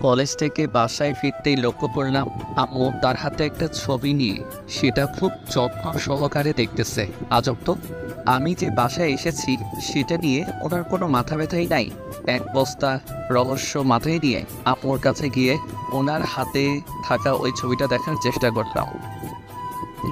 College থেকে বাসায় ফিরতেই লক্ষ্য করলাম আম্মু তার হাতে একটা ছবি নিয়ে সেটা খুব যত্ন সহকারে দেখতেছে। আজব তো, আমি যে বাসায় এসেছি সেটা নিয়ে ওনার কোনো মাথা ব্যথাই নাই। এক বস্তা রহস্য মাথায় নিয়ে আম্মুর কাছে গিয়ে ওনার হাতে থাকা ওই ছবিটা দেখার চেষ্টা করলাম।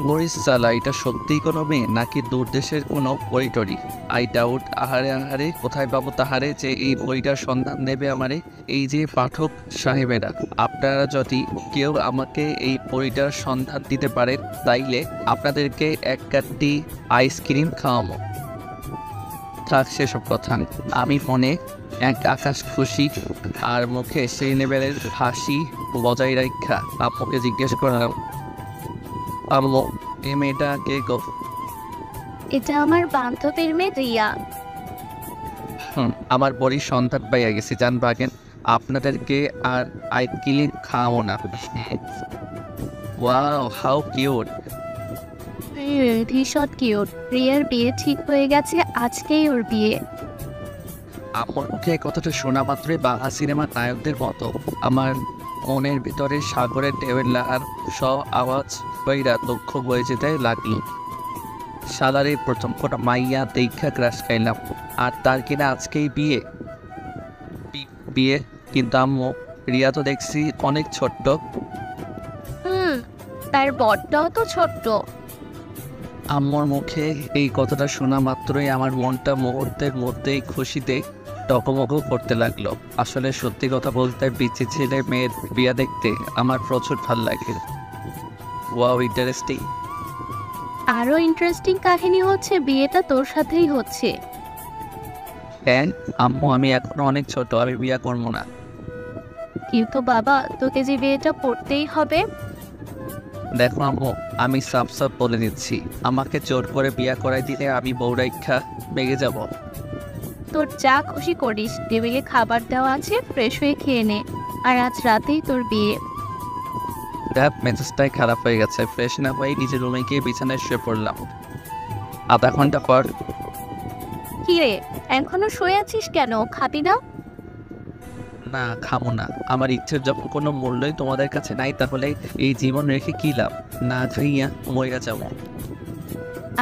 মরিস সালা, এটা সত্যিই কোনো মেয়ে নাকি দূরদেশের কোনো বইটরি? I doubt. আহারে আহারে, কোথায় পাবো তাহারে যে এই বইটার সন্ধান দেবে আমারে? এই যে পাঠক সাহেবেরা, আপনারা যদি কেউ আমাকে এই বইটার সন্ধান দিতে পারেন তাইলে আপনাদেরকে এক কাটটি আইসক্রিম খাওয়াবো। থাক সেসব কথা। আমি মনে এক আকাশ খুশি আর মুখে সেই লেভেলের হাসি বজায় রাখা আম্মুকে জিজ্ঞেস করলাম, আম্মু এই মেয়েটা কে গো? এটা আমার বান্ধবীর মেয়ে রিয়া। আমার বড়ি সন্তান পাইয়া গেছে, জান বাগেন আপনাদেরকে আর আইসক্রিম খাওয়াবো না। Wow, how cute. ভীষণ কিউট। রিয়ার বিয়ে ঠিক হয়ে গেছে, আজকেই ওর বিয়ে। আমার মুখে কথাটা শোনা মাত্রই বাংলা সিনেমার নায়কদের মতো আমার মনের ভিতরে সাগরের ঢেউয়ের লাহার সব আওয়াজ বইরা দুঃখ বয়ে যেতে লাগলো। সালারে প্রথম কোটা মাইয়া দেখা ক্রাশ খাইলাম, আর তার কিনা আজকেই বিয়ে। বিয়ে কিন্তু আম্মু, রিয়া তো দেখছি অনেক ছোট্ট। তার বরটাও তো ছোট্ট। আম্মুর মুখে এই কথাটা শোনা মাত্রই আমার মনটা মুহূর্তের মধ্যেই খুশিতে টকমক করতে লাগলো। আসলে সত্যি কথা বলতে পিচ্ছি ছেলে মেয়ের বিয়া দেখতে আমার প্রচুর ভাল লাগে। Wow, interesting. আরো ইন্টারেস্টিং কাহিনী হচ্ছে বিয়েটা তোর সাথেই হচ্ছে। হ্যাঁ আম্মু, আমি এখনো অনেক ছোট, আমি বিয়া করবো না। কিন্তু বাবা, তোকে যে বিয়েটা করতেই হবে। দেখো আম্মু, আমি সাফ সাফ বলে দিচ্ছি, আমাকে জোর করে বিয়া করাই দিলে আমি বউরাইক্ষা বেগে যাব। তোর যা খুশি করিস, টেবিলে খাবার দেওয়া আছে, ফ্রেশ হয়ে খেয়ে নে। আর আজ রাতেই তোর বিয়ে। দেখ মেজাজটাই খারাপ হয়ে গেছে। ফ্রেশ না হয়ে নিজের রুমে গিয়ে বিছানায় শুয়ে পড়লাম। আধা ঘন্টা পর, কি রে, এখনো শুয়ে আছিস কেন? খাবি না? না খামো না। আমার ইচ্ছের যখন কোনো মূল্যই তোমাদের কাছে নাই তাহলে এই জীবন রেখে কি লাভ? না খাইয়া মরিয়া যাবো।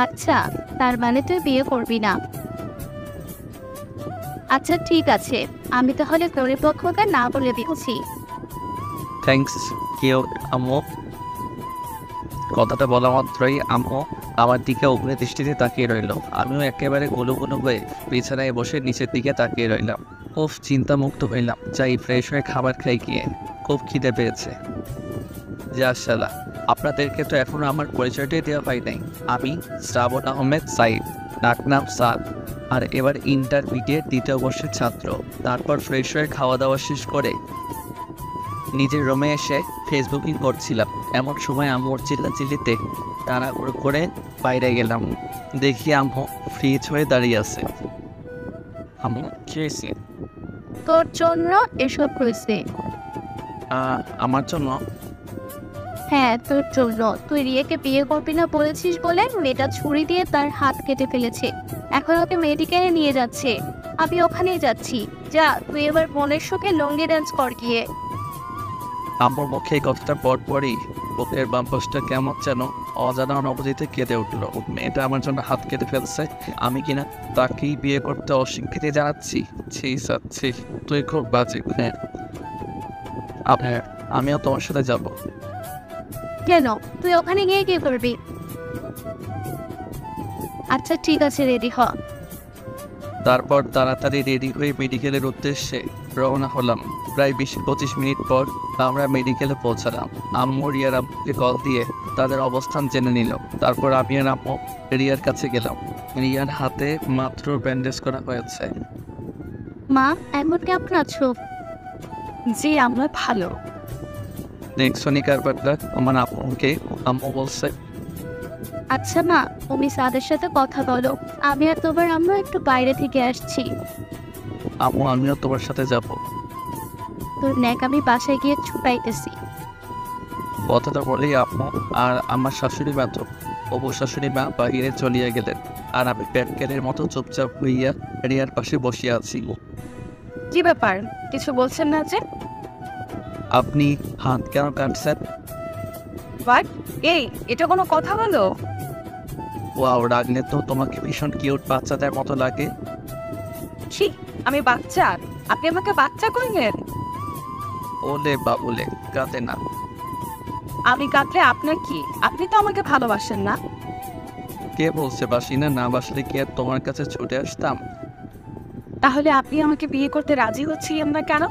আচ্ছা, তার মানে তুই বিয়ে করবি না? আচ্ছা ঠিক আছে, আমি তাহলে কর্তৃপক্ষকে না বলে দিচ্ছি। থ্যাঙ্কস কিউট আম্মু। কথাটা বলা মাত্রই আম্মু আমার দিকে অগ্নি দৃষ্টিতে তাকিয়ে রইল। আমিও একেবারে গুলো গুলো হয়ে বিছানায় বসে নিচের দিকে তাকিয়ে রইলাম। খুব চিন্তামুক্ত হইলাম। যাই ফ্রেশ হয়ে খাবার খাই গিয়ে, খুব খিদে পেয়েছে। যা শালা, আপনাদেরকে তো এখনো আমার পরিচয়টাই দেওয়া হয় নাই। আমি শ্রাবণ আহমেদ সাইদ, ডাকনাম সাদ, আর এবার ইন্টারমিডিয়েট দ্বিতীয় বর্ষের ছাত্র। তারপর ফ্রেশ হয়ে খাওয়া দাওয়া শেষ করে নিজের রুমে এসে ফেসবুকিং করছিলাম। এমন সময় আম্মুর চিল্লাচিল্লিতে তাড়াহুড়ো করে বাইরে গেলাম। দেখি আম্মু ফ্রিজ হয়ে দাঁড়িয়ে আছে। আম্মু কি হয়েছে? তোর জন্য এসব হয়েছে। আমার জন্য? হ্যাঁ, তোর জন্য। তুই রিয়াকে বিয়ে করবি না বলেছিস বলে মেয়েটা ছুরি দিয়ে তার হাত কেটে ফেলেছে। এখন ওকে মেডিকেলে নিয়ে যাচ্ছে। আমি ওখানেই যাচ্ছি। যা, তুই এবার মনের সুখে লঙ্গি ডান্স কর গিয়ে। আম্মুর মুখে এই কথাটা পরপরই বুকের বাম পাশটা কেমন যেন অজানা অনুভূতিতে কেঁদে উঠলো। মেয়েটা আমার জন্য হাত কেটে ফেলছে, আমি কিনা তাকেই বিয়ে করতে অস্বীকৃতি জানাচ্ছি। ছি সাচ্ছি, তুই খুব বাজে। হ্যাঁ আমিও তোমার সাথে যাব। কেন? তুই ওখানে গিয়ে কি করবি? আচ্ছা ঠিক আছে, রেডি হ। তারপর তাড়াতাড়ি রেডি হয়ে মেডিকেলের উদ্দেশ্যে রওনা হলাম। প্রায় 20-25 মিনিট পর আমরা মেডিকেলে পৌঁছালাম। আম্মু রিয়ার আম্মুকে কল দিয়ে তাদের অবস্থান জেনে নিল। তারপর আমি আর আম্মু রিয়ার কাছে গেলাম। রিয়ার হাতে মাত্র ব্যান্ডেজ করা হয়েছে। মা, এখন কেমন আছো? জি, আমরা ভালো। নেক্সনিকার ব্যাপার আমার আম্মুকে আম্মু বলছে, আচ্ছা মা, তুমি সাদের সাথে কথা বলো। আমি আর তোমার আম্মু একটু বাইরে থেকে আসছি। আম্মু আমিও তোমার সাথে যাব। তোর ন্যাক আমি বাসায় গিয়ে ছুটাইতেছি। কথাটা বলেই আম্মু আর আমার শাশুড়ি মা তো অবু শাশুড়ি মা বাহিরে চলিয়া গেলেন, আর আমি প্যাটকেলের মতো চুপচাপ হইয়া রিয়ার পাশে বসিয়া আছি। কি ব্যাপার, কিছু বলছেন না যে? আপনি হাত কেন কাটছেন? বাট এই এটা কোনো কথা হলো? ওয়াও, রাগলে তো তোমাকে ভীষণ কিউট বাচ্চাদের মতো লাগে। ছি, আমি বাচ্চা? আপনি আমাকে বাচ্চা কইলেন? ওলে বাবুলে, কাঁদে না। আমি কাঁদলে আপনার কি? আপনি তো আমাকে ভালোবাসেন না। কে বলছে বাসি না? না বাসলে কি আর তোমার কাছে ছুটে আসতাম? তাহলে আপনি আমাকে বিয়ে করতে রাজি হচ্ছিলেন না কেন?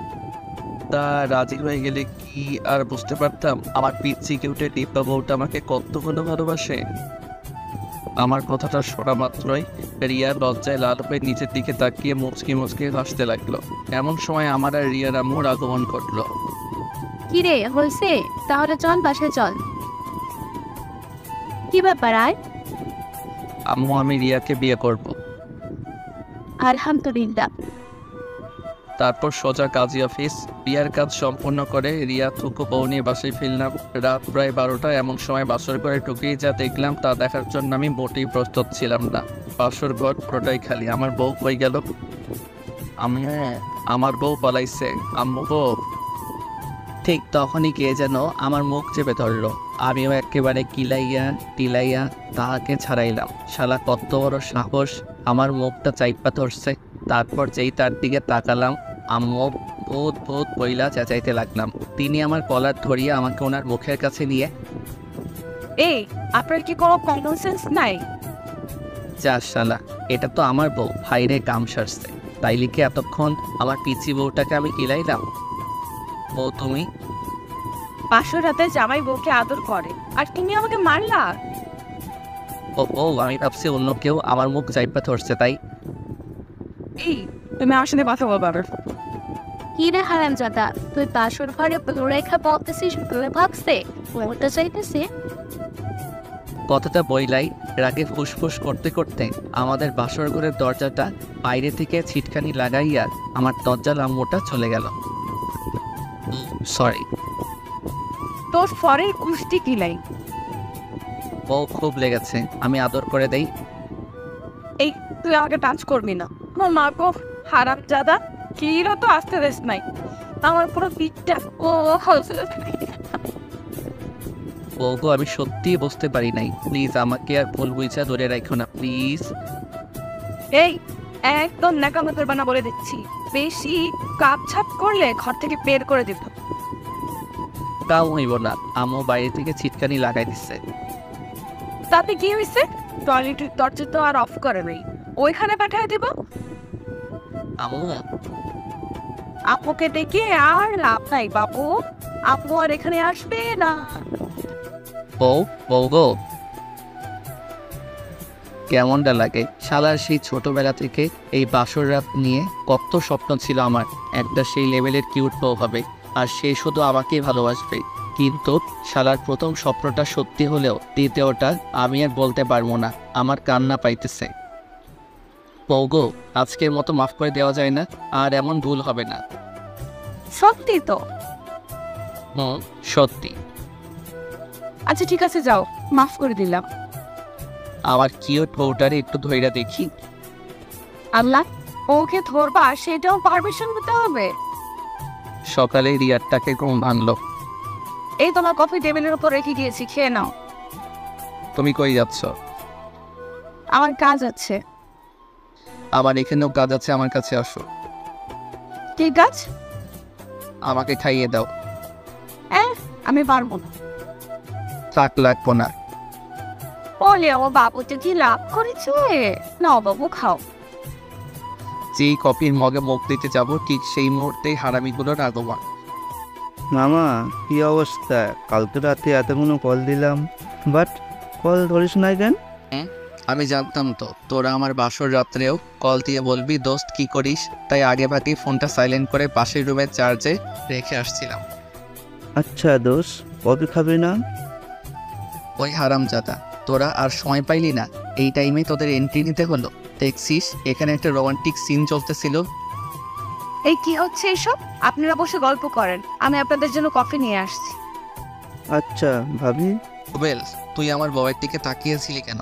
তা রাজি হয়ে গেলে কি আর বুঝতে পারতাম আমার পিচ্ছি কিউটে টিপ্পা বউটা আমাকে কতগুলো ভালোবাসে? আমার কথাটা শোনা মাত্রই রিয়া লজ্জায় লাল হয়ে নিচের দিকে তাকিয়ে মুচকি মুচকি হাসতে লাগলো। এমন সময় আমার আর রিয়ার আম্মুর আগমন ঘটলো। কি রে, হয়েছে? তাহলে চল বাসায় চল। কি ব্যাপার আয়? আম্মু, আমি রিয়াকে বিয়ে করব। আলহামদুলিল্লাহ। তারপর সোজা কাজী অফিস। বিয়ার কাজ সম্পন্ন করে রিয়া থুকু বউ নিয়ে বাসায় ফিরলাম। রাত প্রায় 12টা। এমন সময় বাসর ঘরে ঢুকেই যা দেখলাম তা দেখার জন্য আমি মোটেই প্রস্তুত ছিলাম না। বাসর ঘর পুরোটাই খালি। আমার বউ কই গেল? আমার বউ পালাইছে। আম্মু গো। ঠিক তখনই কে যেন আমার মুখ চেপে ধরলো। আমিও একেবারে কিলাইয়া টিলাইয়া তাহাকে ছাড়াইলাম। শালা কত বড় সাহস, আমার মুখটা চাইপা ধরছে। তারপর যেই তার দিকে তাকালাম, আম্মু ভূত ভূত বইলা চেঁচাইতে লাগলাম। তিনি আমার কলার ধরিয়ে আমাকে ওনার মুখের কাছে নিয়ে, এই আপনার কি কোনো কমন সেন্স নাই? যা শালা, এটা তো আমার বউ, হাইরে কাম সারছে। তাই লিখে এতক্ষণ আমার পিচি বউটাকে আমি কিলাইলাম? ও তুমি? বাসর রাতে জামাই বউকে আদর করে আর তুমি আমাকে মারলা? ও ও, আমি ভাবছি অন্য কেউ আমার মুখ চাইপা ধরছে তাই। এই তুমি আমার সাথে কথা বলবা? কি রে হারামজাদা, তুই বাসর ঘরে রেখা বলতেছিস বলে ভাবছে ওটা চাইতেছে? কথাটা বইলাই রাগে ফুসফুস করতে করতে আমাদের বাসর ঘরের দরজাটা বাইরে থেকে ছিটকানি লাগাইয়া আমার দরজার আম্মুটা চলে গেল। সরি। তোর ফরের কুষ্টি কিলাই। ও খুব লেগেছে, আমি আদর করে দেই। এই তুই আমাকে টাচ করবি না। আমার মা গো, হারাম জাদা, কিরা তো আসতে দেশ নাই। আমার পুরো পিঠটা ও ওগো, আমি সত্যিই বুঝতে পারি নাই। প্লিজ আমাকে আর ভুল বুঝা ধরে রাখো না প্লিজ। এই একদম ন্যাকামো করবা না বলে দিচ্ছি। বেশি কাপ ছাপ করলে ঘর থেকে বের করে দিব। তাও হইব না, আম্মু বাইরে থেকে ছিটকানি লাগাই দিচ্ছে। তাতে কি হয়েছে? টয়লেটের দরজা তো আর অফ করে নাই, ওইখানে পাঠিয়ে দিব। আম্মু, আপুকে ডেকে আর লাভ নাই বাবু, আপু আর এখানে আসবে না। বউ বউ গো, কেমনটা লাগে? শালার সেই ছোটবেলা থেকে এই বাসর রাত নিয়ে কত স্বপ্ন ছিল আমার। একটা সেই লেভেলের কিউট বউ হবে আর সে শুধু আমাকেই ভালোবাসবে। কিন্তু শালার প্রথম স্বপ্নটা সত্যি হলেও দ্বিতীয়টা আমি আর বলতে পারবো না। আমার কান্না পাইতেছে। বউ গো, আজকের মতো মাফ করে দেওয়া যায় না? আর এমন ভুল হবে না। সত্যি তো? হুম, সত্যি। আচ্ছা ঠিক আছে, যাও, মাফ করে দিলাম। আমার কিউট বউটারে একটু ধইরা দেখি। আল্লাহ, ওকে ধরবা সেটাও পারমিশন দিতে হবে? সকালে রিয়ারটাকে ঘুম ভাঙলো। এই তোমার কফি টেবিলের উপর রেখে গিয়েছি, খেয়ে নাও। তুমি কই যাচ্ছ? আমার কাজ আছে। আমার এখানেও কাজ আছে, আমার কাছে আসো। কি কাজ? আমাকে খাইয়ে দাও। আমি পারবো না। থাক, লাগবো না। বলে ও বাবু তো কি লাভ করেছে? নাও বাবু, খাও। যেই কফির মগে মুখ দিতে যাব ঠিক সেই মুহূর্তেই হারামিগুলোর আগমন। মামা, কি অবস্থা? কালকে রাতে এতগুলো কল দিলাম, বাট কল ধরিস নাই কেন? আমি জানতাম তো তোরা আমার বাসর রাত্রেও কল দিয়ে বলবি দোস্ত কি করিস, তাই আগে ভাগে ফোনটা সাইলেন্ট করে পাশের রুমের চার্জে রেখে আসছিলাম। আচ্ছা দোষ, কবে খাবে না? ওই হারামজাদা, তোরা আর সময় পাইলি না, এই টাইমে তোদের এন্ট্রি নিতে হলো। দেখছিস এখানে একটা রোমান্টিক সিন চলতেছিল। এই কি হচ্ছে এসব? আপনারা বসে গল্প করেন, আমি আপনাদের জন্য কফি নিয়ে আসছি। আচ্ছা ভাবি। ওয়েল, তুই আমার বউয়ের দিকে তাকিয়েছিলি কেন?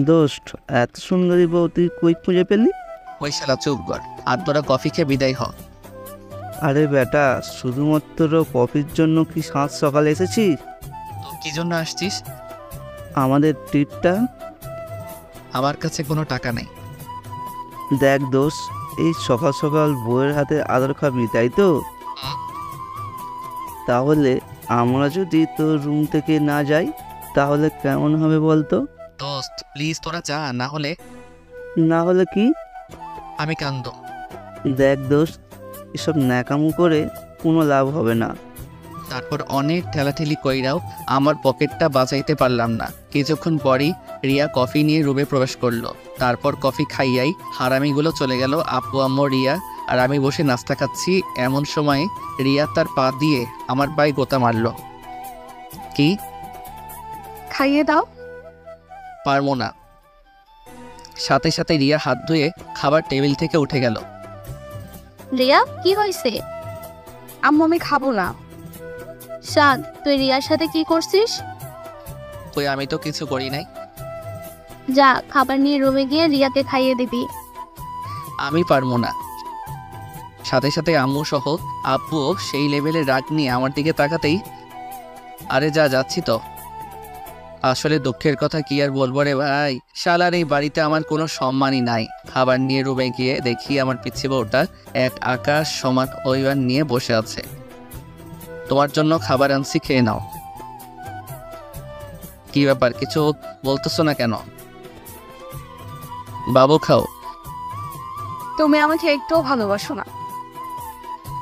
দোস্ত, এত সুন্দরী বউ তুই কই খুঁজে পেলি? ওই শালা চুপ কর, আর তোরা কফি খেয়ে বিদায় হ। আরে বেটা, শুধুমাত্র কফির জন্য কি সাত সকালে এসেছিস? তো কি জন্য আসছিস? আমাদের ট্রিপটা আমার কাছে কোনো টাকা নেই। দেখ দোষ, এই সকাল সকাল বউয়ের হাতে আদর খাবি তাই তো? তাহলে আমরা যদি তোর রুম থেকে না যাই তাহলে কেমন হবে বলতো? দোস্ত প্লিজ তোরা যা, না হলে না হলে কি? আমি কান্দো। দেখ দোষ, এসব ন্যাকামো করে কোনো লাভ হবে না। তারপর অনেক ঠেলাঠেলি কইরাও আমার পকেটটা বাঁচাইতে পারলাম না। কিছুক্ষণ পরই রিয়া কফি নিয়ে রুমে প্রবেশ করলো। তারপর কফি খাইয়াই হারামিগুলো চলে গেল। আপু আম্মু রিয়া আর আমি বসে নাস্তা খাচ্ছি। এমন সময় রিয়া তার পা দিয়ে আমার পায়ে গোতা মারলো। কি? খাইয়ে দাও। পারবো না। সাথে সাথে রিয়া হাত ধুয়ে খাবার টেবিল থেকে উঠে গেল। রিয়া কি হয়েছে? আম্মু আমি খাবো না। শান, তুই রিয়ার সাথে কি করছিস? কই আমি তো কিছু করি নাই। যা, খাবার নিয়ে রুমে গিয়ে রিয়াকে খাইয়ে দিবি। আমি পারবো না। সাথে সাথে আম্মু সহ আব্বুও সেই লেভেলের রাগ নিয়ে আমার দিকে তাকাতেই, আরে যা, যাচ্ছি তো। আসলে দুঃখের কথা কি আর বলবো রে ভাই, শালার এই বাড়িতে আমার কোনো সম্মানই নাই। খাবার নিয়ে রুমে গিয়ে দেখি আমার পিচ্ছি বউটা এক আকাশ সমান ওইবার নিয়ে বসে আছে। তোমার জন্য খাবার আনছি, খেয়ে নাও। কি ব্যাপার, কিছু বলতেছো না কেন? বাবু খাও। তুমি আমাকে একটুও ভালোবাসো না।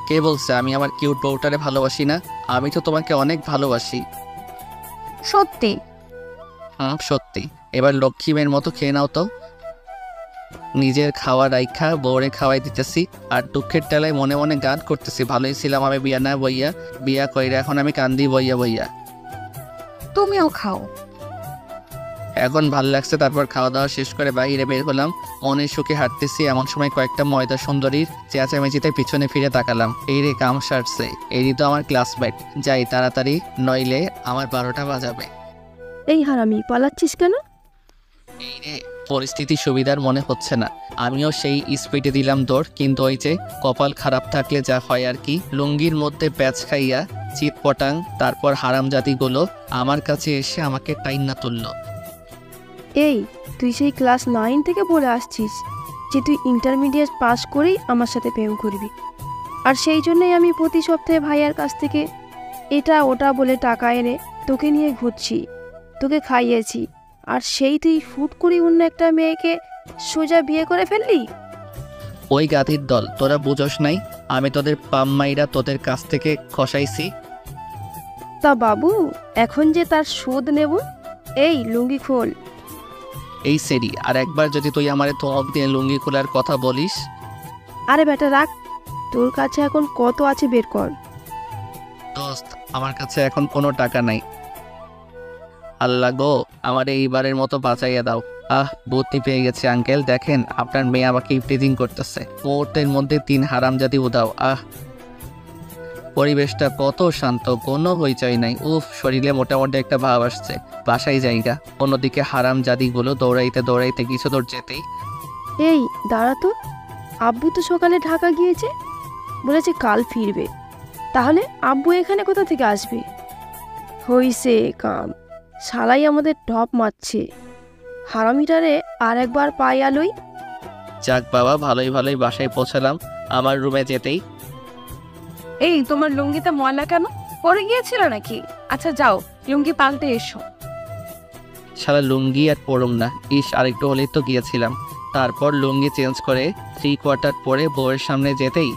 কে বলছে আমি আমার কিউট বউটারে ভালোবাসি না? আমি তো তোমাকে অনেক ভালোবাসি। সত্যি? সত্যি। এবার লক্ষ্মী মেয়ের মতো খেয়ে নাও তো। নিজের খাওয়া রাইখা বউরে খাওয়াই দিতেছি আর দুঃখের টেলায় মনে মনে গান করতেছি, ভালোই ছিলাম আমি বিয়া না বইয়া, বিয়া কইরা এখন আমি কান্দি বইয়া বইয়া। তুমিও খাও। এখন ভাল লাগছে। তারপর খাওয়া দাওয়া শেষ করে বাইরে বের হলাম। মনের সুখে হাঁটতেছি, এমন সময় কয়েকটা ময়দা সুন্দরীর চেঁচামেচিতে পিছনে ফিরে তাকালাম। এই রে, কাম সারছে, এরই তো আমার ক্লাসমেট। যাই তাড়াতাড়ি, নইলে আমার 12টা বাজাবে। এই হারামি, পালাচ্ছিস কেন? এই রে, পরিস্থিতি সুবিধার মনে হচ্ছে না। আমিও সেই স্পিডে দিলাম দৌড়, কিন্তু ওই যে কপাল খারাপ থাকলে যা হয় আর কি। লুঙ্গির মধ্যে প্যাচ খাইয়া চিৎপটাং। তারপর হারামজাদিগুলো আমার কাছে এসে আমাকে টাইন্না তুলল। এই, তুই সেই ক্লাস 9 থেকে বলে আসছিস যে তুই ইন্টারমিডিয়েট পাস করেই আমার সাথে প্রেম করবি, আর সেই জন্যই আমি প্রতি সপ্তাহে ভাইয়ার কাছ থেকে এটা ওটা বলে টাকা এনে তোকে নিয়ে ঘুরছি, তোকে খাইয়েছি, আর সেই তুই ফুট করে অন্য একটা মেয়েকে সোজা বিয়ে করে ফেললি। ওই গাধির দল, তোরা বুঝোস নাই আমি তোদের পাম্মাইরা তোদের কাছ থেকে খসাইছি। তা বাবু, এখন যে তার শোধ নেব। এই লুঙ্গি খোল। এই সেরি, আর একবার যদি তুই আমারে ধমক দিয়ে লুঙ্গি খোলার কথা বলিস। আরে বেটা রাখ, তোর কাছে এখন কত আছে বের কর। দোস্ত, আমার কাছে এখন কোনো টাকা নাই। আল্লাহ গো, আমার এইবারের মতো বাঁচাইয়া দাও। বুদ্ধি পেয়ে গেছে আঙ্কেল, দেখেন আপনার মেয়ে আমাকে ইফটিজিং করতেছে। মুহূর্তের মধ্যে 3 হারামজাদি উদাও। পরিবেশটা কত শান্ত, কোনো হইচই নাই। শরীরে মোটামুটি একটা ভাব আসছে। বাসায় জায়গা। অন্যদিকে হারামজাদিগুলো দৌড়াইতে দৌড়াইতে কিছু দূর যেতেই, এই দাঁড়া তো, আব্বু তো সকালে ঢাকা গিয়েছে, বলেছে কাল ফিরবে। তাহলে আব্বু এখানে কোথা থেকে আসবে? হইছে কাম, শালাই আমাদের টপ মারছে। হারামিটারে আর একবার পাই আলোই। যাক বাবা, ভালোই ভালোই বাসায় পৌঁছালাম। আমার রুমে যেতেই, এই তোমার লুঙ্গিতে ময়লা কেন? পরে গিয়েছিল নাকি? আচ্ছা যাও, লুঙ্গি পাল্টে এসো। সারা লুঙ্গি আর পরুম না। আরেকটু হলেই তো গিয়েছিলাম। তারপর লুঙ্গি চেঞ্জ করে 3 কোয়ার্টার পরে বউয়ের সামনে যেতেই,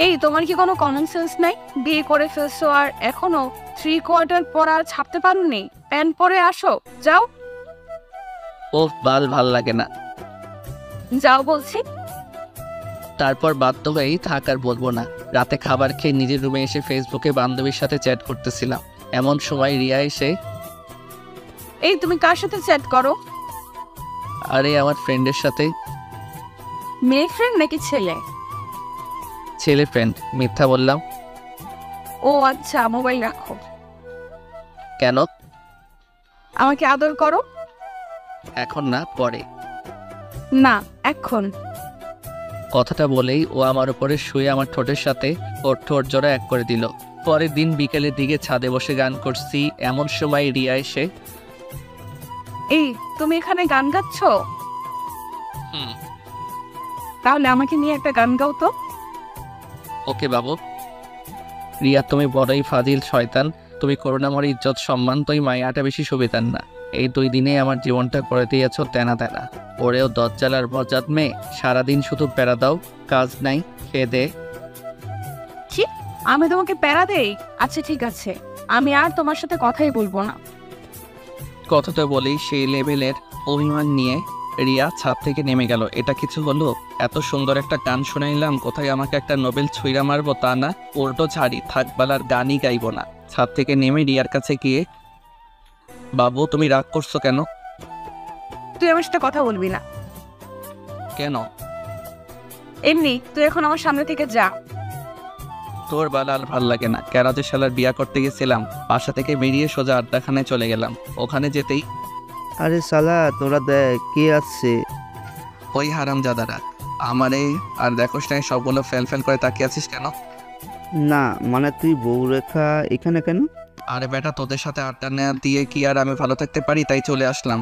এই তোমার কি কোনো কমন সেন্স নাই? বিয়ে করে ফেলছো আর এখনো 3 কোয়ার্টার পর আর ছাপতে পারোনি? প্যান্ট পরে আসো, যাও। ভাল লাগে না। যাও বলছি। তারপর বাধ্য হয়েই থাক আর বলবো না। রাতে খাবার খেয়ে নিজের রুমে এসে ফেসবুকে বান্ধবীর সাথে চ্যাট করতেছিলাম। এমন সময় রিয়া এসে, এই তুমি কার সাথে চ্যাট করো? আরে আমার ফ্রেন্ডের সাথে। মেয়ে ফ্রেন্ড নাকি ছেলে? ছেলে ফ্রেন্ড। মিথ্যা বললাম। ও আচ্ছা, মোবাইল রাখো। কেন? আমাকে আদর করো। এখন না, পরে। না, এখন। কথাটা বলেই ও আমার উপরে শুয়ে আমার ঠোঁটের সাথে ওর ঠোঁট জোড়া এক করে দিল। পরের দিন বিকেলের দিকে ছাদে বসে গান করছি, এমন সময় রিয়া এসে এই তুমি এখানে গান গাচ্ছ? হুম। তাহলে আমাকে নিয়ে একটা গান গাও তো। ওকে বাবু। রিয়া, তুমি বড়ই ফাজিল শয়তান। তুমি করোনা আমার ইজ্জত সম্মান, তুই মায়াটা বেশি সুবিধার না। এই 2 দিনে আমার জীবনটা করে দিয়েছ তেনা তেনা। ওরেও দজ্জাল আর বজ্জাত মেয়ে, সারাদিন শুধু প্যারা দাও, কাজ নাই, খেয়ে দে। কি? আমি তোমাকে প্যারা দেই? আচ্ছা ঠিক আছে, আমি আর তোমার সাথে কথাই বলবো না। কথাটা বলেই সেই লেভেলের অভিমান নিয়ে রিয়া ছাদ থেকে নেমে গেল। এটা কিছু হলো? এত সুন্দর একটা গান শোনাইলাম, কোথায় আমাকে একটা নোবেল ছুঁড়া মারবো তা না, উল্টো ছাড়ি থাকবালার গানই গাইবো না। ছাদ থেকে নেমে রিয়ার কাছে গিয়ে, বাবু তুমি রাগ করছো কেন? তুই আমার সাথে কথা বলবি না। কেন? এমনি, তুই এখন আমার সামনে থেকে যা। তোর বালা আর ভাল লাগে না। ক্যারাজের শালার বিয়া করতে গেছিলাম, বাসা থেকে বেরিয়ে সোজা আড্ডাখানায় চলে গেলাম। ওখানে যেতেই আরে শালা তোরা দেখ কে আসছে। ওই হারামজাদারা আমারে আর দেখোস না, সবগুলো ফেল ফেল করে তাকিয়ে আছিস কেন? না মানে তুই বউরেখা এখানে কেন? আরে বেটা, তোদের সাথে আড্ডা নেওয়া দিয়ে কি আর আমি ভালো থাকতে পারি, তাই চলে আসলাম।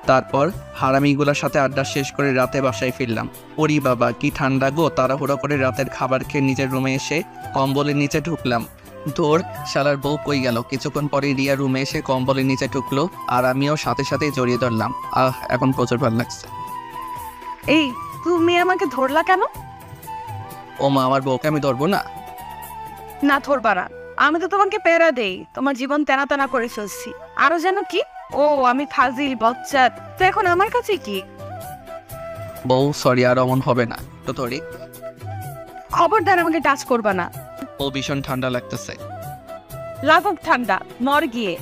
তারপর হারামিগুলোর সাথে আড্ডা শেষ করে রাতে বাসায় ফিরলাম। ওরি বাবা কি ঠান্ডা গো! তাড়াহুড়ো করে রাতের খাবার খেয়ে নিজের রুমে এসে কম্বলের নিচে ঢুকলাম। ধর শালার বউ কই গেল? কিছুক্ষণ পরে রিয়া রুমে এসে কম্বলের নিচে ঢুকলো, আর আমিও সাথে সাথেই জড়িয়ে ধরলাম। এখন প্রচুর ভালো লাগছে। এই তুমি আমাকে ধরলা কেন? ও মা, আমার বউকে আমি ধরবো না? না ধরবা না, আমি তো তোমাকে প্যারা দেই, তোমার জীবন তেনা তেনা করে ফেলছি। আরো যেন কি, ও আমি ফাজিল বচ্চাত, তো এখন আমার কাছে কি? বউ সরি, আর অমন হবে না তো তোরই। খবরদার আমাকে টাচ করবা না। ও ভীষণ ঠান্ডা লাগতেছে। লাগুক ঠান্ডা, মর গিয়ে।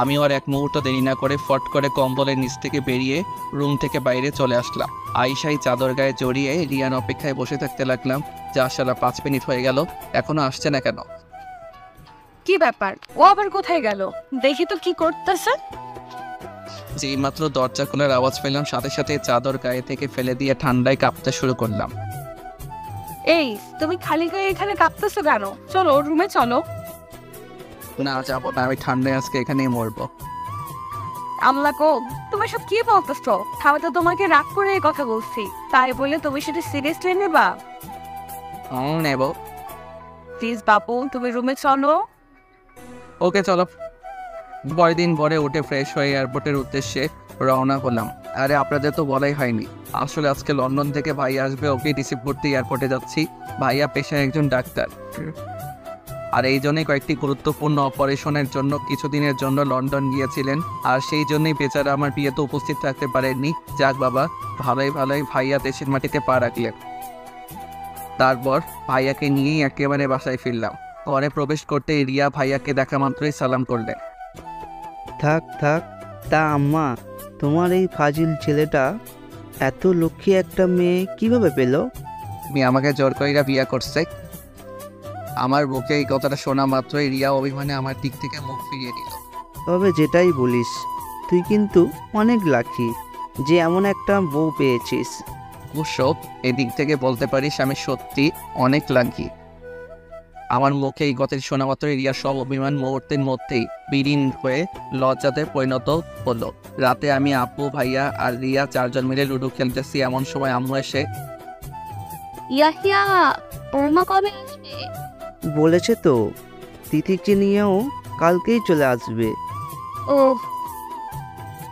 আমি আর এক মুহূর্ত দেরি না করে ফট করে কম্বলের নিচ থেকে বেরিয়ে রুম থেকে বাইরে চলে আসলাম। আইসাই চাদর গায়ে জড়িয়ে রিয়ান অপেক্ষায় বসে থাকতে লাগলাম। যা সারা 5 মিনিট হয়ে গেল, এখনো আসছে না কেন? কি ব্যাপার, ও আবার কোথায় গেল? দেখি তো কি করতেছে। যেই মাত্র দরজা খোলার আওয়াজ পেলাম, সাথে সাথে চাদর গায়ে থেকে ফেলে দিয়ে ঠান্ডায় কাঁপতে শুরু করলাম। এই তুমি খালি গায়ে এখানে কাঁপতেছো কেন? চলো রুমে চলো। না যাবো না, আমি ঠান্ডায় আজকে এখানেই মরবো। আমলা কো, তুমি সব কি বলতেছো? আমি তো তোমাকে রাগ করে এই কথা বলছি, তাই বলে তুমি সেটা সিরিয়াসলি নেবা? নেব। প্লিজ বাবু, তুমি রুমে চলো। ওকে চলো। পরের দিন ভোরে উঠে ফ্রেশ হয়ে এয়ারপোর্টের উদ্দেশ্যে রওনা হলাম। আরে আপনাদের তো বলাই হয়নি, আসলে আজকে লন্ডন থেকে ভাইয়া আসবে, ওকে রিসিভ করতে এয়ারপোর্টে যাচ্ছি। ভাইয়া পেশায় একজন ডাক্তার, আর এই জন্যই কয়েকটি গুরুত্বপূর্ণ অপারেশনের জন্য কিছুদিনের জন্য লন্ডন গিয়েছিলেন, আর সেই জন্যই বেচারা আমার বিয়েতে উপস্থিত থাকতে পারেননি। যাক বাবা, ভালোই ভালোই ভাইয়া দেশের মাটিতে পা রাখলেন। তারপর ভাইয়াকে নিয়েই একেবারে বাসায় ফিরলাম। ঘরে প্রবেশ করতে রিয়া ভাইয়াকে দেখা মাত্রই সালাম করলেন। থাক থাক, তা আম্মা তোমার এই ফাজিল ছেলেটা এত লক্ষ্মী একটা মেয়ে কিভাবে পেল? মেয়ে আমাকে জোর কইরা বিয়া করছে। আমার বুকে এই কথাটা শোনা মাত্রই রিয়া অভিমানে আমার দিক থেকে মুখ ফিরিয়ে নিল। তবে যেটাই বলিস, তুই কিন্তু অনেক লাকি যে এমন একটা বউ পেয়েছিস। অবশ্য এদিক থেকে বলতে পারিস আমি সত্যি অনেক লাকি। আমার মুখে এই কথাটি শোনা মাত্রই রিয়া সব অভিমান মুহূর্তের মধ্যেই বিলীন হয়ে লজ্জাতে পরিণত হলো। রাতে আমি, আপু, ভাইয়া আর রিয়া 4 জন মিলে লুডো খেলতেছি, এমন সময় আম্মু এসে, ইয়াহিয়া, ওর মা কবে আসবে? বলেছে তো তিথিকে নিয়েও কালকেই চলে আসবে। ও,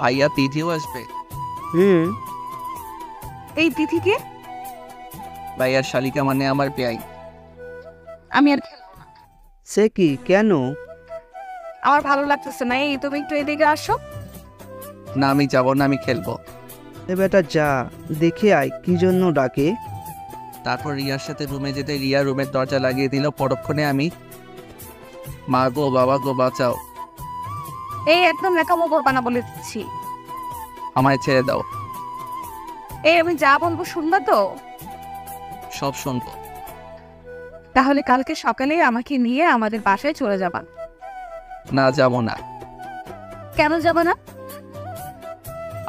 ভাইয়া তিথিও আসবে? হুম। এই তিথিকে? ভাইয়ার শালিকা মানে আমার বেয়াই। আমি আর খেলবো না, সে কি, কেন? আমার ভালো লাগতেছে না। এই তুমি একটু এদিকে আসো। না আমি যাবো না, আমি খেলবো। এ বেটা যা, দেখে আয় কি জন্য ডাকে। তারপর রিয়ার সাথে রুমে যেতে রিয়া রুমের দরজা লাগিয়ে দিল। পরক্ষণে আমি, মা গো, বাবা গো, বাঁচাও, এই একদম ন্যাকামো করবা না বলে দিচ্ছি। আমায় ছেড়ে দাও। এই আমি যা বলবো শুনবা তো? সব শুনবো। তাহলে কালকে সকালে আমাকে নিয়ে আমাদের বাসায় চলে যাবা। না যাবো না। কেন যাবা না?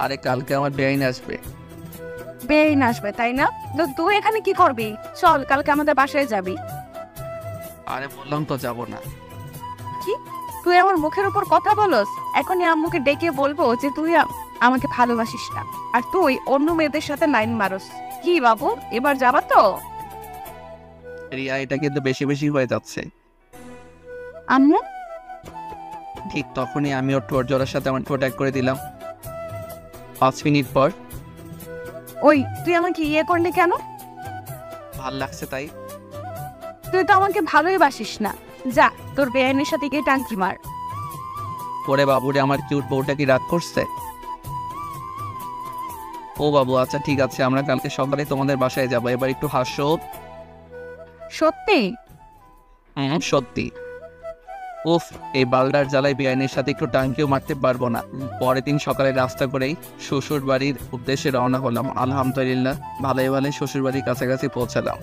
আরে কালকে আমার বেআইন আসবে। বেরিয়ে আসবে তাই না? তো তুই এখানে কি করবি? চল কালকে আমাদের বাসায় যাবি। আরে বললাম তো যাব না। তুই আমার মুখের উপর কথা বলস? এখনই আম্মুকে ডেকে বলবো যে তুই আমাকে ভালোবাসিস না, আর তুই অন্য মেয়েদের সাথে লাইন মারস। কি বাবু, এবার যাবা তো? রিয়া, এটা কিন্তু বেশি বেশি হয়ে যাচ্ছে। আম্মু? ঠিক তখনই আমি ওর ঠোঁট জোড়ার সাথে আমার ঠোঁট এক করে দিলাম। 5 মিনিট পর, ওই তুই আমাকে ইয়ে করলি কেন? ভাল লাগছে তাই। তুই তো আমাকে ভালোই বাসিস না। যা তোর বেআইনের সাথে গিয়ে টাঙ্কি মার। পরে বাবুরে আমার কিউট বউটা কি রাগ করছে? ও বাবু, আচ্ছা ঠিক আছে, আমরা কালকে সকালে তোমাদের বাসায় যাবো। এবার একটু হাসো। সত্যি? সত্যি। উফ, এই বালডার জ্বালায় বেআইনের সাথে একটু টাঙ্কিও মারতে পারবো না। পরের দিন সকালে রাস্তা করেই শ্বশুর বাড়ির উদ্দেশ্যে রওনা হলাম। আলহামদুলিল্লাহ ভালোই ভালোই শ্বশুর বাড়ির কাছাকাছি পৌঁছালাম।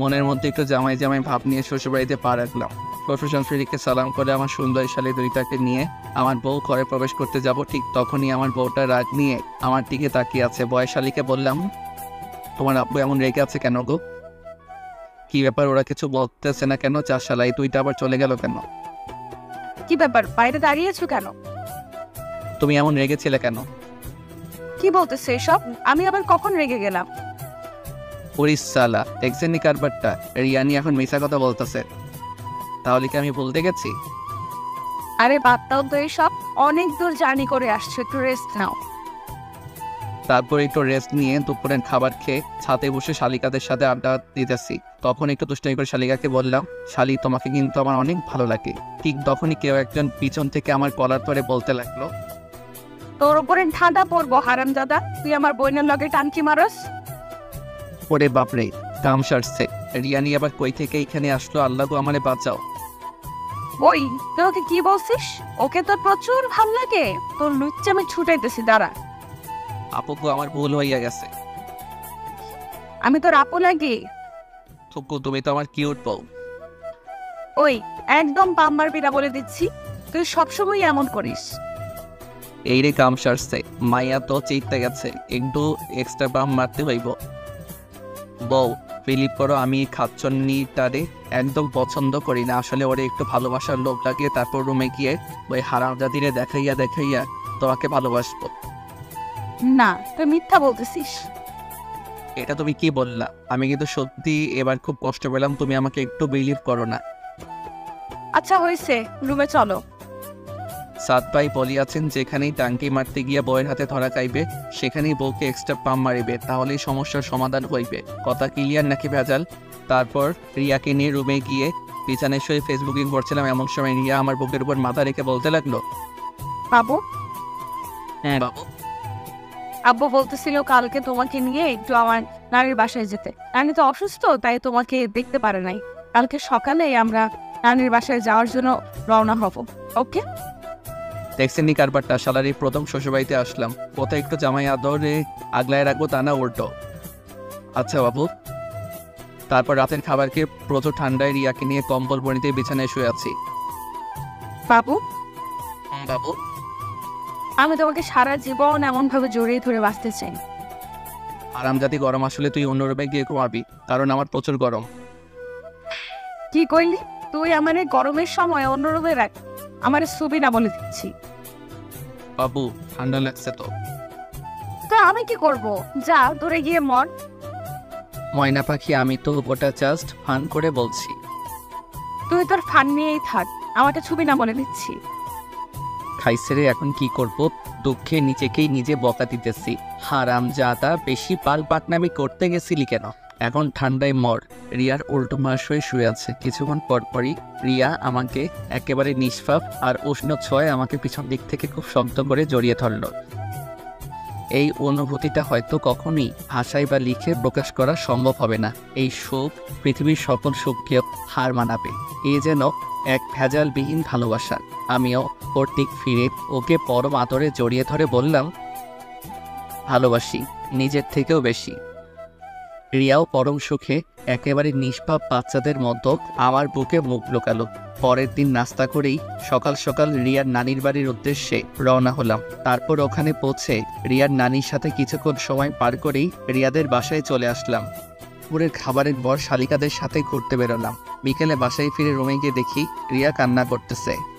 মনের মধ্যে একটু জামাই জামাই ভাব নিয়ে শ্বশুর বাড়িতে পা রাখলাম। শ্বশুর শাশুড়িকে সালাম করে আমার সুন্দরী শালী দুইটাকে নিয়ে আমার বউ ঘরে প্রবেশ করতে যাব। ঠিক তখনই আমার বউটা রাগ নিয়ে আমার দিকে তাকিয়ে আছে। বয়শালীকে বললাম, তোমার আব্বু এমন রেগে আছে কেন গো? কি ব্যাপার, ওরা কিছু বলতেছে না কেন? চার শালাই তুইটা আবার চলে গেল কেন? কি ব্যাপার, বাইরে দাঁড়িয়েছো কেন? তুমি এমন রেগেছিলে কেন? কি বলতেছে এসব? আমি আবার কখন রেগে গেলাম? ওরিস সালা, দেখছেনি কারবারটা? রিয়ানি এখন মিশা কথা বলতেছে। তাহলে কি আমি বলতে গেছি? আরে বাদ দাও তো এসব, অনেক দূর জার্নি করে আসছো, একটু রেস্ট নাও। তারপর একটু রেস্ট নিয়ে দুপুরের খাবার খেয়ে ছাদে বসে শালিকাদের সাথে আড্ডা দিতেছি। তখন একটু দুষ্টামি করে শালিকাকে বললাম, শালি তোমাকে কিন্তু আমার অনেক ভালো লাগে। ঠিক তখনই কেউ একজন পিছন থেকে আমার কলার ধরে বলতে লাগলো, তোর উপরে ঠান্ডা পড়বো হারামজাদা, তুই আমার বোনের লগে টানকি মারস। ওরে বাপরে, কাম সারছে। রিয়ানি আবার কই থেকে এখানে আসলো? আল্লাহ গো আমারে বাঁচাও। ওই তুই ওকে কি বলছিস? ওকে তোর প্রচুর ভাল লাগে? তোর লুচ্চা আমি ছুটাইতেছি, দাঁড়া। আপু গো, আমার ভুল হইয়া গেছে। আমি তোর আপু লাগি? থুকু, তুমি তো আমার কিউট বউ। ওই একদম পাম মারবি না বলে দিচ্ছি, তুই সবসময় এমন করিস। এই রে কাম সারছে, মাইয়া তো চেইতে গেছে, একটু এক্সট্রা বাম মারতে হইব। বউ, ফিলিপ করো, আমি খাচ্চন্নিটারে একদম পছন্দ করি না। আসলে ওরে একটু ভালোবাসার লোভ লাগিয়ে তারপর রুমে গিয়ে ওই হারামজাদিরে দেখাইয়া দেখাইয়া তোমাকে ভালোবাসবো। না, তুই মিথ্যা বলতেছিস। এটা তুমি কি বললা? আমি কিন্তু সত্যি এবার খুব কষ্ট পেলাম, তুমি আমাকে একটু বিলিভ করো না। আচ্ছা হয়েছে, রুমে চলো। সাত ভাই বলিয়াছেন, যেখানেই টাঙ্কি মারতে গিয়া বউয়ের হাতে ধরা খাইবে সেখানেই বউকে এক্সট্রা পাম্প মারিবে, তাহলেই সমস্যার সমাধান হইবে। কথা ক্লিয়ার নাকি ভেজাল? তারপর রিয়াকে নিয়ে রুমে গিয়ে বিছানায় শুয়ে ফেসবুকিং করছিলাম। এমন সময় রিয়া আমার বুকের উপর মাথা রেখে বলতে লাগলো, বাবু? হ্যাঁ বাবু। আব্বু বলতেছিল কালকে তোমাকে নিয়ে একটু আমার নানির বাসায় যেতে। নানি তো অসুস্থ, তাই তোমাকে দেখতে পারে নাই। কালকে সকালে আমরা নানির বাসায় যাওয়ার জন্য রওনা হব। ওকে? দেখছেন নি কারবারটা? শালারি প্রথম শ্বশুরবাড়িতে আসলাম, কোথায় একটু জামাই আদরে আগলায় রাখবো তা না, উল্টো। আচ্ছা বাবু। তারপর রাতের খাবার খেয়ে প্রচুর ঠান্ডায় রিয়াকে নিয়ে কম্বল বনিতে বিছানায় শুয়ে আছি। বাবু, বাবু, আমি তোমাকে সারা জীবন এমন ভাবে জড়িয়ে ধরে বাঁচতে চাই। আরামজাতি গরম আসলে তুই অন্য রুমে গিয়ে ঘুমাবি, কারণ আমার প্রচুর গরম। কি কইলি? তুই আমার এই গরমের সময় অন্য রুমে রাখ, আমার ছবি না বলে দিচ্ছি। বাবু, ঠান্ডা লাগছে তো। তা আমি কি করব? যা দূরে গিয়ে মর। ময়না পাখি, আমি তো ওটা জাস্ট ফান করে বলছি। তুই তোর ফান নিয়েই থাক, আমাকে ছবি না বলে দিচ্ছি। খাইছে রে, এখন কি করব? দুঃখে নিজেকেই নিজে বকা দিতেছি। হারাম জাদা, বেশি পাল পাকনামি করতে গেছিলি কেন? এখন ঠান্ডায় মর। রিয়ার উল্টো মাস হয়ে শুয়ে আছে। কিছুক্ষণ পরপরই রিয়া আমাকে একেবারে নিষ্পাপ আর উষ্ণ ছোঁয়ায় আমাকে পিছন দিক থেকে খুব শব্দ করে জড়িয়ে ধরল। এই অনুভূতিটা হয়তো কখনোই ভাষায় বা লিখে প্রকাশ করা সম্ভব হবে না। এই সুখ পৃথিবীর সকল সুখকে হার মানাবে। এই যেন এক ভেজালবিহীন ভালোবাসা। আমিও ওর দিক ফিরে ওকে পরম আদরে জড়িয়ে ধরে বললাম, ভালোবাসি, নিজের থেকেও বেশি। রিয়াও পরম সুখে একেবারে নিষ্পাপ বাচ্চাদের মতো আমার বুকে মুখ লুকালো। পরের দিন নাস্তা করেই সকাল সকাল রিয়ার নানির বাড়ির উদ্দেশ্যে রওনা হলাম। তারপর ওখানে পৌঁছে রিয়ার নানির সাথে কিছুক্ষণ সময় পার করেই রিয়াদের বাসায় চলে আসলাম। দুপুরের খাবারের পর শালিকাদের সাথে ঘুরতে বেরোলাম। বিকেলে বাসায় ফিরে রুমে গিয়ে দেখি রিয়া কান্না করতেছে।